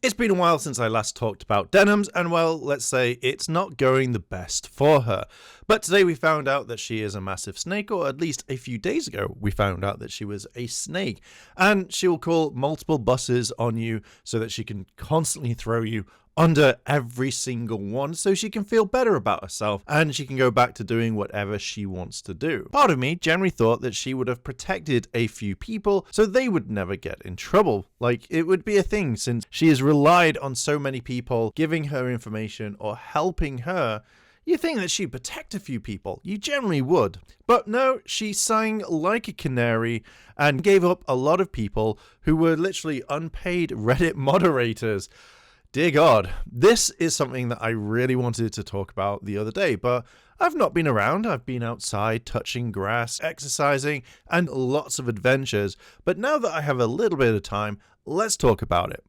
It's been a while since I last talked about Denims, and well, let's say it's not going the best for her. But today we found out that she is a massive snake, or at least a few days ago we found out that she was a snake. And she will call multiple buses on you so that she can constantly throw you under every single one so she can feel better about herself and she can go back to doing whatever she wants to do. Part of me generally thought that she would have protected a few people so they would never get in trouble. Like, it would be a thing since she has relied on so many people giving her information or helping her. You think that she'd protect a few people, you generally would. But no, she sang like a canary and gave up a lot of people who were literally unpaid Reddit moderators. Dear God, this is something that I really wanted to talk about the other day, but I've not been around. I've been outside, touching grass, exercising, and lots of adventures. But now that I have a little bit of time, let's talk about it.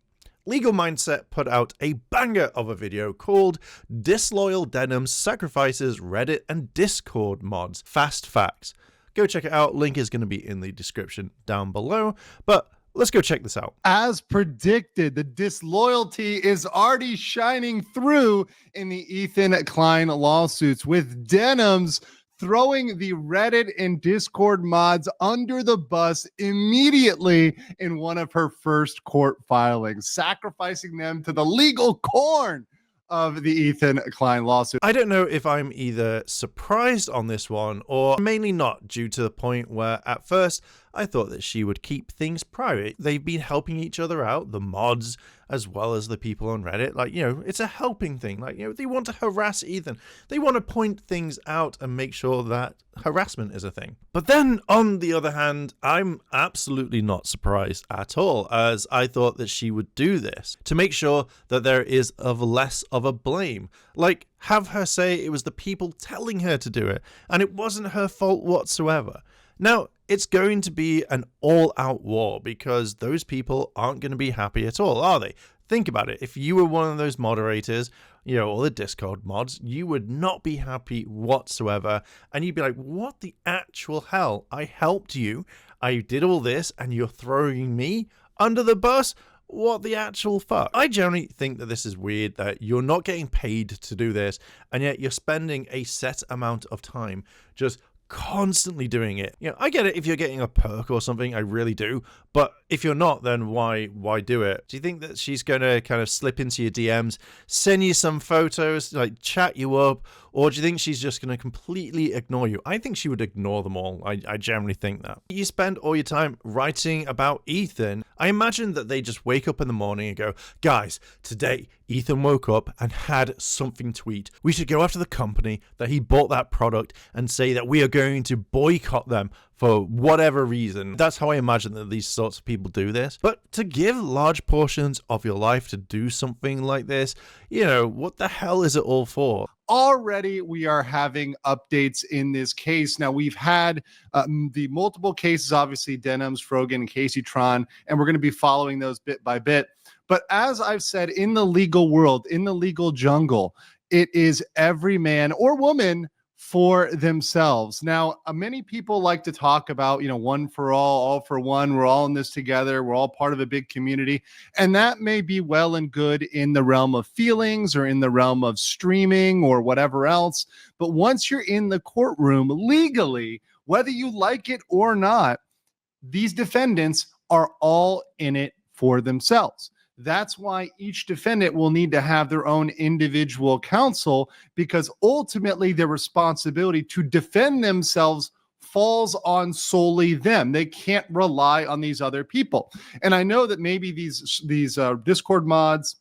Legal Mindset put out a banger of a video called Disloyal Denims Sacrifices Reddit and Discord Mods. Fast facts. Go check it out. Link is going to be in the description down below. But let's go check this out. As predicted, the disloyalty is already shining through in the Ethan Klein lawsuits, with Denims throwing the Reddit and Discord mods under the bus immediately in one of her first court filings, sacrificing them to the legal corn of the Ethan Klein lawsuit. I don't know if I'm either surprised on this one or mainly not, due to the point where at first I thought that she would keep things private. They've been helping each other out, the mods as well as the people on Reddit. Like, you know, it's a helping thing. Like, you know, they want to harass Ethan. They want to point things out and make sure that harassment is a thing. But then, on the other hand, I'm absolutely not surprised at all, as I thought that she would do this to make sure that there is of less of a blame. Like, have her say it was the people telling her to do it, and it wasn't her fault whatsoever. Now, it's going to be an all-out war because those people aren't going to be happy at all, are they? Think about it. If you were one of those moderators, you know, or the Discord mods, you would not be happy whatsoever. And you'd be like, what the actual hell? I helped you. I did all this and you're throwing me under the bus? What the actual fuck? I generally think that this is weird, that you're not getting paid to do this, and yet you're spending a set amount of time just constantly doing it. You know, I get it if you're getting a perk or something, I really do, but if you're not, then why do it? Do you think that she's going to kind of slip into your DMs, send you some photos, like chat you up, or do you think she's just going to completely ignore you? I think she would ignore them all. I generally think that. You spend all your time writing about Ethan. I imagine that they just wake up in the morning and go, guys, today Ethan woke up and had something tweet. We should go after the company that he bought that product and say that we are going to boycott them for whatever reason. That's how I imagine that these sorts of people do this. But to give large portions of your life to do something like this, you know, what the hell is it all for? Already we are having updates in this case. Now, we've had the multiple cases, obviously Denims, Frogan, and Casey Tron, and we're going to be following those bit by bit. But as I've said, in the legal world, in the legal jungle, it is every man or woman for themselves. Now, many people like to talk about, you know, one for all for one. We're all in this together. We're all part of a big community. And that may be well and good in the realm of feelings or in the realm of streaming or whatever else. But once you're in the courtroom legally, whether you like it or not, these defendants are all in it for themselves. That's why each defendant will need to have their own individual counsel, because ultimately their responsibility to defend themselves falls on solely them. They can't rely on these other people. And I know that maybe these Discord mods,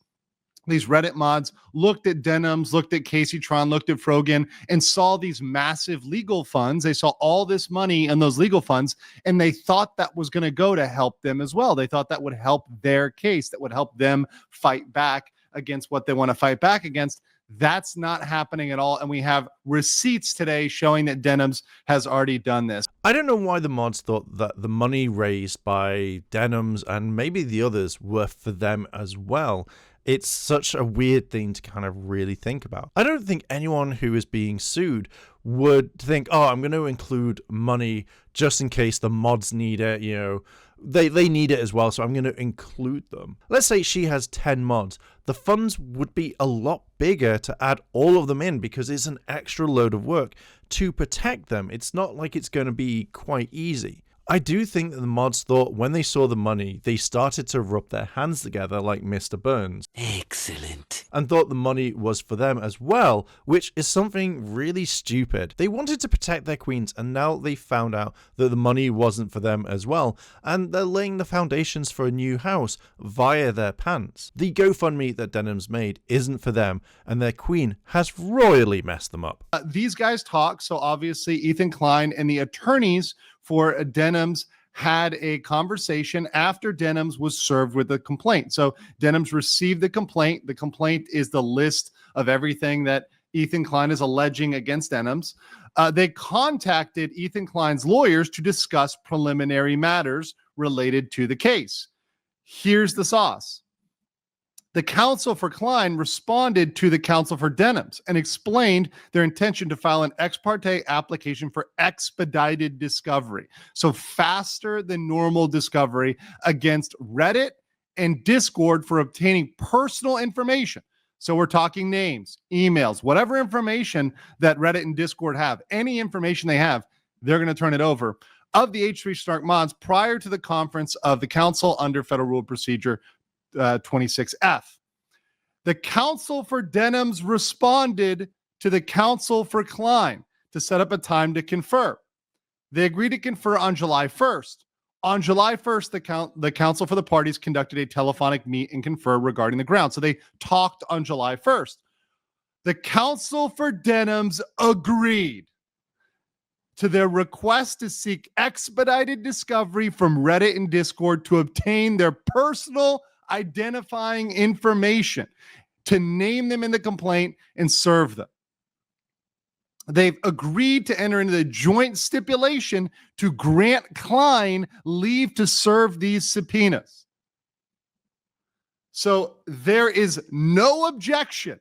these Reddit mods looked at Denims, looked at Casey Tron, looked at Frogan, and saw these massive legal funds. They saw all this money in those legal funds, and they thought that was going to go to help them as well. They thought that would help their case, that would help them fight back against what they want to fight back against. That's not happening at all. And we have receipts today showing that Denims has already done this. I don't know why the mods thought that the money raised by Denims and maybe the others were for them as well. It's such a weird thing to kind of really think about. I don't think anyone who is being sued would think, oh, I'm going to include money just in case the mods need it, you know, they need it as well, so I'm going to include them. Let's say she has 10 mods. The funds would be a lot bigger to add all of them in because it's an extra load of work to protect them. It's not like it's going to be quite easy. I do think that the mods thought when they saw the money, they started to rub their hands together like Mr. Burns. Excellent. And thought the money was for them as well, which is something really stupid. They wanted to protect their queens, and now they found out that the money wasn't for them as well, and they're laying the foundations for a new house via their pants. The GoFundMe that Denims made isn't for them, and their queen has royally messed them up. These guys talk, so obviously Ethan Klein and the attorneys for Denims had a conversation after Denims was served with a complaint. So Denims received the complaint. The complaint is the list of everything that Ethan Klein is alleging against Denims. They contacted Ethan Klein's lawyers to discuss preliminary matters related to the case. Here's the sauce. The counsel for Klein responded to the counsel for Denims and explained their intention to file an ex parte application for expedited discovery. So faster than normal discovery against Reddit and Discord for obtaining personal information. So we're talking names, emails, whatever information that Reddit and Discord have, any information they have, they're going to turn it over of the H3 Snark mods prior to the conference of the council under Federal Rule Procedure 26F. The counsel for Denims responded to the counsel for Klein to set up a time to confer. They agreed to confer on July 1st. On July 1st, the counsel for the parties conducted a telephonic meet and confer regarding the ground. So they talked on July 1st. The counsel for Denims agreed to their request to seek expedited discovery from Reddit and Discord to obtain their personal identifying information, to name them in the complaint and serve them. They've agreed to enter into the joint stipulation to grant Klein leave to serve these subpoenas. So there is no objection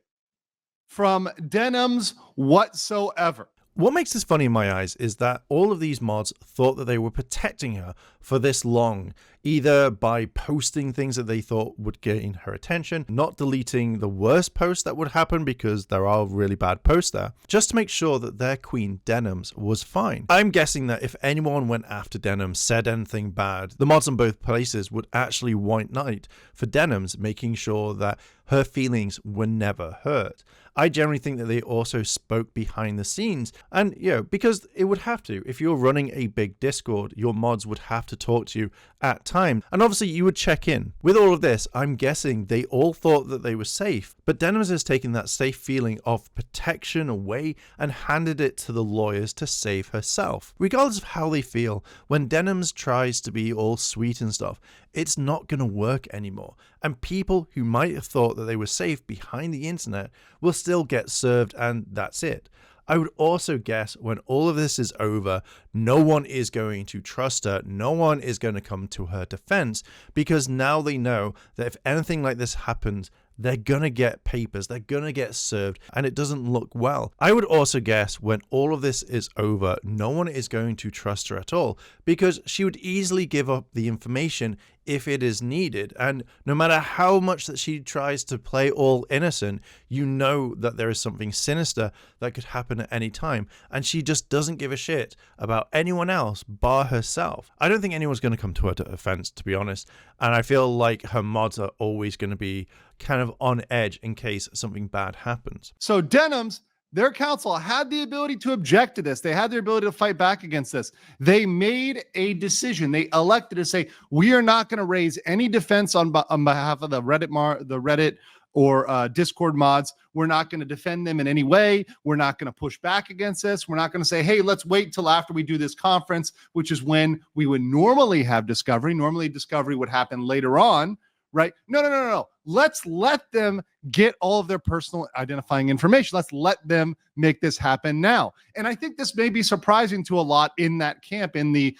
from Denims whatsoever. What makes this funny in my eyes is that all of these mods thought that they were protecting her for this long, either by posting things that they thought would gain her attention, not deleting the worst post that would happen because there are really bad posts there, just to make sure that their queen Denims was fine. I'm guessing that if anyone went after Denims, said anything bad, the mods on both places would actually white knight for Denims, making sure that her feelings were never hurt. I generally think that they also spoke behind the scenes, and because it would have to. If you're running a big Discord, your mods would have to talk to you at time, and obviously you would check in. With all of this, I'm guessing they all thought that they were safe, but Denims has taken that safe feeling of protection away and handed it to the lawyers to save herself. Regardless of how they feel, when Denims tries to be all sweet and stuff, it's not going to work anymore, and people who might have thought that they were safe behind the internet will still get served, and that's it. I would also guess when all of this is over, no one is going to trust her, no one is going to come to her defense, because now they know that if anything like this happens, they're going to get papers, they're going to get served, and it doesn't look well. I would also guess when all of this is over, no one is going to trust her at all, because she would easily give up the information if it is needed, and no matter how much that she tries to play all innocent, you know that there is something sinister that could happen at any time, and she just doesn't give a shit about anyone else bar herself. I don't think anyone's going to come to her defense, to be honest, and I feel like her mods are always going to be kind of on edge in case something bad happens. So Denims, their counsel had the ability to object to this. They had the ability to fight back against this. They made a decision. They elected to say, we are not going to raise any defense on behalf of the Reddit or Discord mods. We're not going to defend them in any way. We're not going to push back against this. We're not going to say, hey, let's wait till after we do this conference, which is when we would normally have discovery. Normally discovery would happen later on, right? No. Let's let them get all of their personal identifying information. Let's let them make this happen now. And I think this may be surprising to a lot in that camp, in the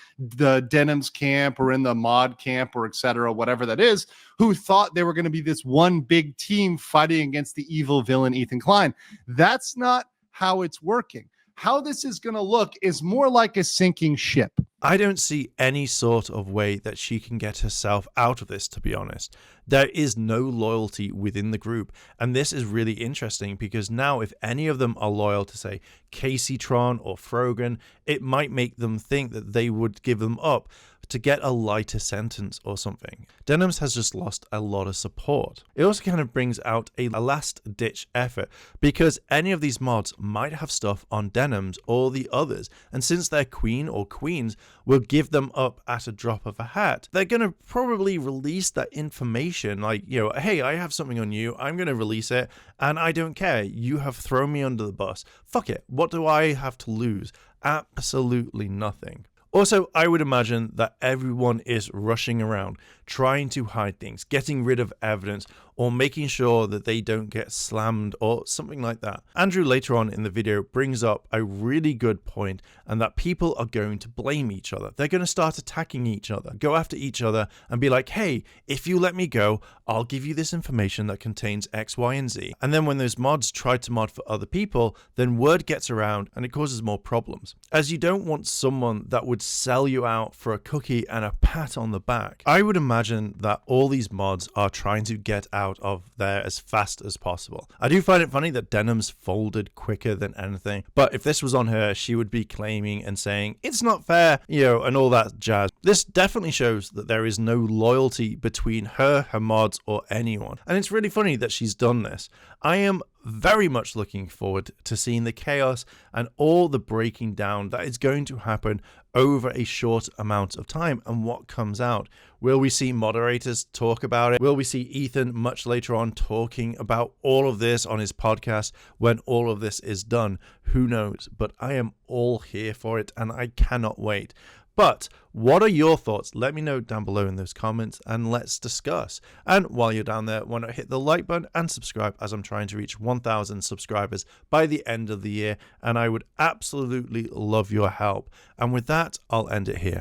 Denims camp or in the mod camp or et cetera, whatever that is, who thought they were going to be this one big team fighting against the evil villain, Ethan Klein. That's not how it's working. how this is going to look is more like a sinking ship. I don't see any sort of way that she can get herself out of this, to be honest. There is no loyalty within the group, and this is really interesting because now if any of them are loyal to, say, Casey Tron or Frogan, it might make them think that they would give them up to get a lighter sentence or something. Denims has just lost a lot of support. It also kind of brings out a last-ditch effort because any of these mods might have stuff on Denims or the others, and since their queen or queens will give them up at a drop of a hat, they're going to probably release that information like, hey, I have something on you, I'm going to release it, and I don't care, you have thrown me under the bus. Fuck it, what do I have to lose? Absolutely nothing. Also, I would imagine that everyone is rushing around, trying to hide things, getting rid of evidence, or making sure that they don't get slammed or something like that. Andrew later on in the video brings up a really good point, and that people are going to blame each other. They're going to start attacking each other, go after each other, and be like, hey, if you let me go, I'll give you this information that contains X, Y, and Z. And then when those mods try to mod for other people, then word gets around and it causes more problems. As you don't want someone that would sell you out for a cookie and a pat on the back. I would imagine that all these mods are trying to get out of there as fast as possible. I do find it funny that Denims folded quicker than anything, but if this was on her, she would be claiming and saying, it's not fair, and all that jazz. This definitely shows that there is no loyalty between her mods, or anyone. And it's really funny that she's done this. I am very much looking forward to seeing the chaos and all the breaking down that is going to happen over a short amount of time and what comes out. Will we see moderators talk about it? Will we see Ethan much later on talking about all of this on his podcast when all of this is done? Who knows? But I am all here for it and I cannot wait. But what are your thoughts? Let me know down below in those comments and let's discuss. And while you're down there, why not hit the like button and subscribe, as I'm trying to reach 1,000 subscribers by the end of the year. And I would absolutely love your help. And with that, I'll end it here.